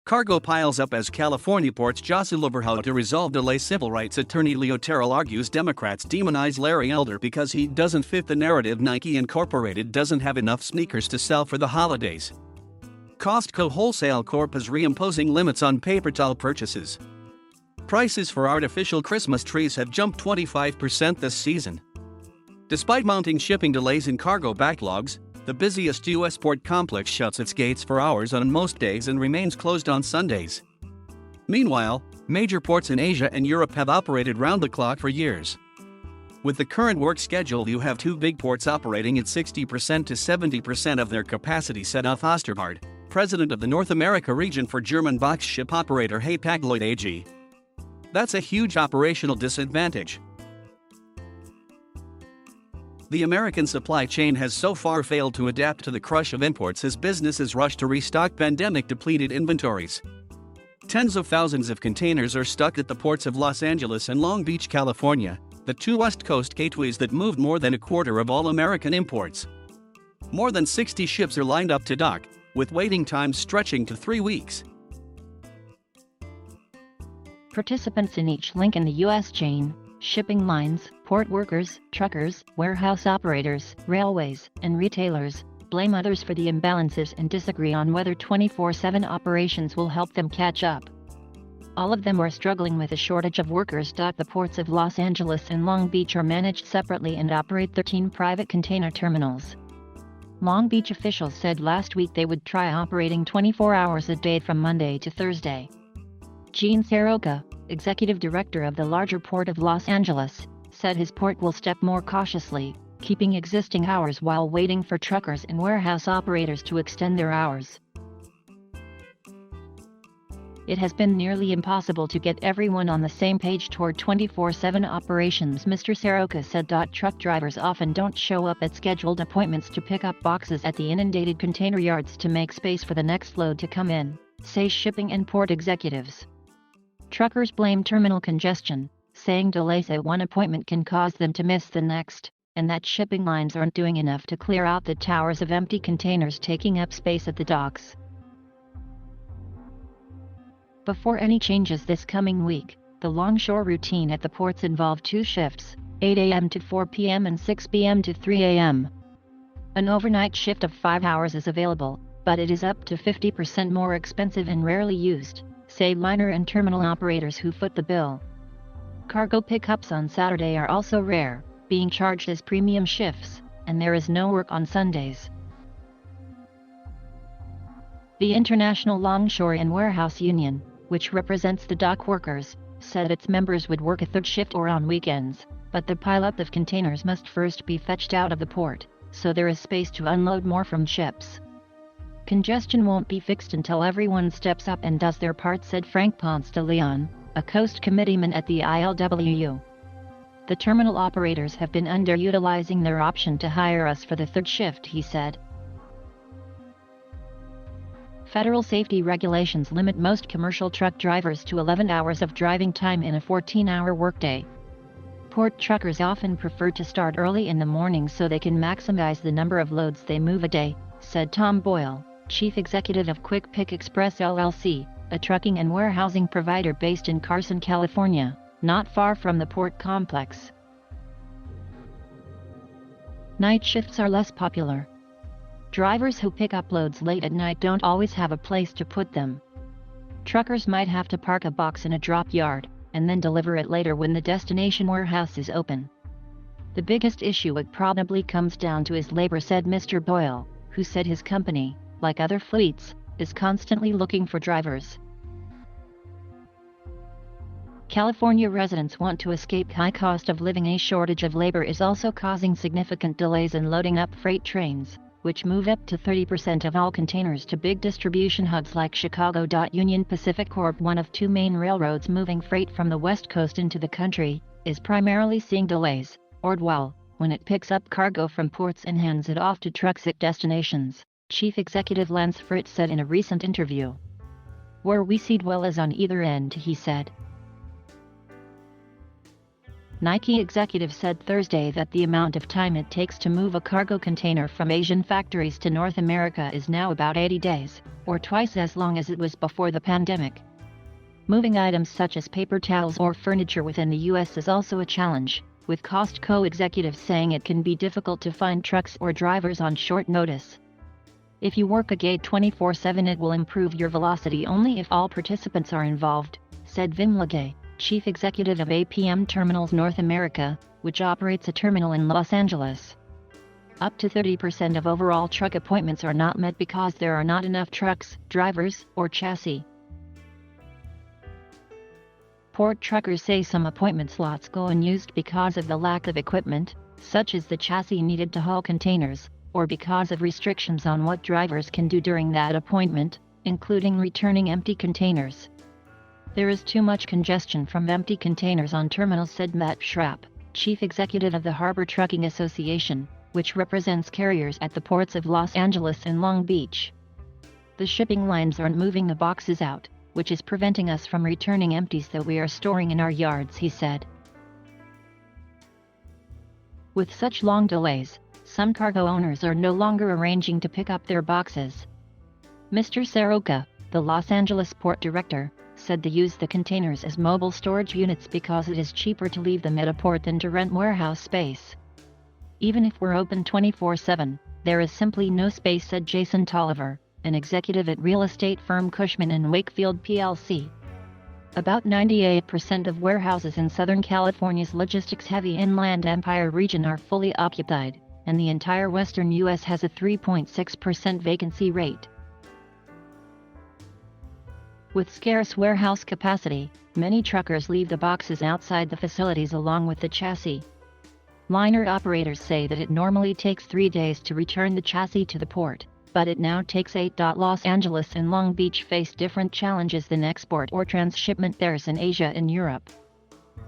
Cargo piles up as California ports jostle over how to resolve delay. Civil rights attorney Leo Terrell argues Democrats demonize Larry Elder because he doesn't fit the narrative. Nike Incorporated doesn't have enough sneakers to sell for the holidays. Costco Wholesale Corp is reimposing limits on paper towel purchases. Prices for artificial Christmas trees have jumped 25% this season. Despite mounting shipping delays and cargo backlogs, the busiest U.S. port complex shuts its gates for hours on most days and remains closed on Sundays. Meanwhile, major ports in Asia and Europe have operated round the clock for years. With the current work schedule, you have two big ports operating at 60% to 70% of their capacity, said Uth Ostergaard, president of the North America region for German box ship operator Hapag-Lloyd AG. That's a huge operational disadvantage. The American supply chain has so far failed to adapt to the crush of imports as businesses rush to restock pandemic-depleted inventories. Tens of thousands of containers are stuck at the ports of Los Angeles and Long Beach, California, the two West Coast gateways that moved more than a quarter of all American imports. More than 60 ships are lined up to dock, with waiting times stretching to 3 weeks. Participants in each link in the U.S. chain, shipping lines, port workers, truckers, warehouse operators, railways, and retailers, blame others for the imbalances and disagree on whether 24/7 operations will help them catch up. All of them are struggling with a shortage of workers. The ports of Los Angeles and Long Beach are managed separately and operate 13 private container terminals. Long Beach officials said last week they would try operating 24 hours a day from Monday to Thursday. Gene Soroka, executive director of the larger port of Los Angeles, said his port will step more cautiously, keeping existing hours while waiting for truckers and warehouse operators to extend their hours. It has been nearly impossible to get everyone on the same page toward 24/7 operations, Mr. Soroka said. Truck drivers often don't show up at scheduled appointments to pick up boxes at the inundated container yards to make space for the next load to come in, say shipping and port executives. Truckers blame terminal congestion, saying delays at one appointment can cause them to miss the next, and that shipping lines aren't doing enough to clear out the towers of empty containers taking up space at the docks. Before any changes this coming week, the longshore routine at the ports involved two shifts, 8 a.m. to 4 p.m. and 6 p.m. to 3 a.m. An overnight shift of 5 hours is available, but it is up to 50% more expensive and rarely used, say liner and terminal operators who foot the bill. Cargo pickups on Saturday are also rare, being charged as premium shifts, and there is no work on Sundays. The International Longshore and Warehouse Union, which represents the dock workers, said its members would work a third shift or on weekends, but the pileup of containers must first be fetched out of the port, so there is space to unload more from ships. Congestion won't be fixed until everyone steps up and does their part, said Frank Ponce de Leon, a Coast Committeeman at the ILWU. The terminal operators have been underutilizing their option to hire us for the third shift, he said. Federal safety regulations limit most commercial truck drivers to 11 hours of driving time in a 14-hour workday. Port truckers often prefer to start early in the morning so they can maximize the number of loads they move a day, said Tom Boyle, chief executive of Quick Pick Express LLC, a trucking and warehousing provider based in Carson, California, not far from the port complex. Night shifts are less popular. Drivers who pick up loads late at night don't always have a place to put them. Truckers might have to park a box in a drop yard, and then deliver it later when the destination warehouse is open. The biggest issue it probably comes down to is labor, said Mr. Boyle, who said his company, like other fleets, is constantly looking for drivers. California residents want to escape high cost of living. A shortage of labor is also causing significant delays in loading up freight trains, which move up to 30% of all containers to big distribution hubs like Chicago. Union Pacific Corp, one of two main railroads moving freight from the West Coast into the country, is primarily seeing delays, or dwell, when it picks up cargo from ports and hands it off to trucks at destinations, Chief Executive Lance Fritz said in a recent interview. Where we see dwell is on either end, he said. Nike executive said Thursday that the amount of time it takes to move a cargo container from Asian factories to North America is now about 80 days, or twice as long as it was before the pandemic. Moving items such as paper towels or furniture within the U.S. is also a challenge, with Costco executives saying it can be difficult to find trucks or drivers on short notice. If you work a gate 24/7, it will improve your velocity only if all participants are involved, said Vim Legay, chief executive of APM Terminals North America, which operates a terminal in Los Angeles. Up to 30% of overall truck appointments are not met because there are not enough trucks, drivers, or chassis. Port truckers say some appointment slots go unused because of the lack of equipment, such as the chassis needed to haul containers, or because of restrictions on what drivers can do during that appointment, including returning empty containers. There is too much congestion from empty containers on terminals, said Matt Schrapp, chief executive of the Harbor Trucking Association, which represents carriers at the ports of Los Angeles and Long Beach. The shipping lines aren't moving the boxes out, which is preventing us from returning empties that we are storing in our yards, he said. With such long delays, some cargo owners are no longer arranging to pick up their boxes. Mr. Soroka, the Los Angeles port director, said to use the containers as mobile storage units because it is cheaper to leave them at a port than to rent warehouse space. Even if we're open 24/7, there is simply no space, said Jason Tolliver, an executive at real estate firm Cushman & Wakefield plc. About 98% of warehouses in Southern California's logistics-heavy Inland Empire region are fully occupied, and the entire western U.S. has a 3.6% vacancy rate. With scarce warehouse capacity, many truckers leave the boxes outside the facilities along with the chassis. Liner operators say that it normally takes 3 days to return the chassis to the port, but it now takes 8. Los Angeles and Long Beach face different challenges than export or transshipment fares in Asia and Europe.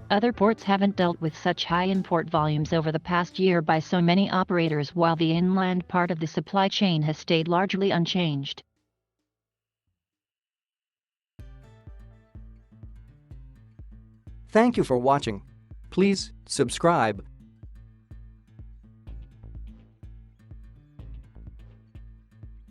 Other ports haven't dealt with such high import volumes over the past year by so many operators, while the inland part of the supply chain has stayed largely unchanged. Thank you for watching. Please subscribe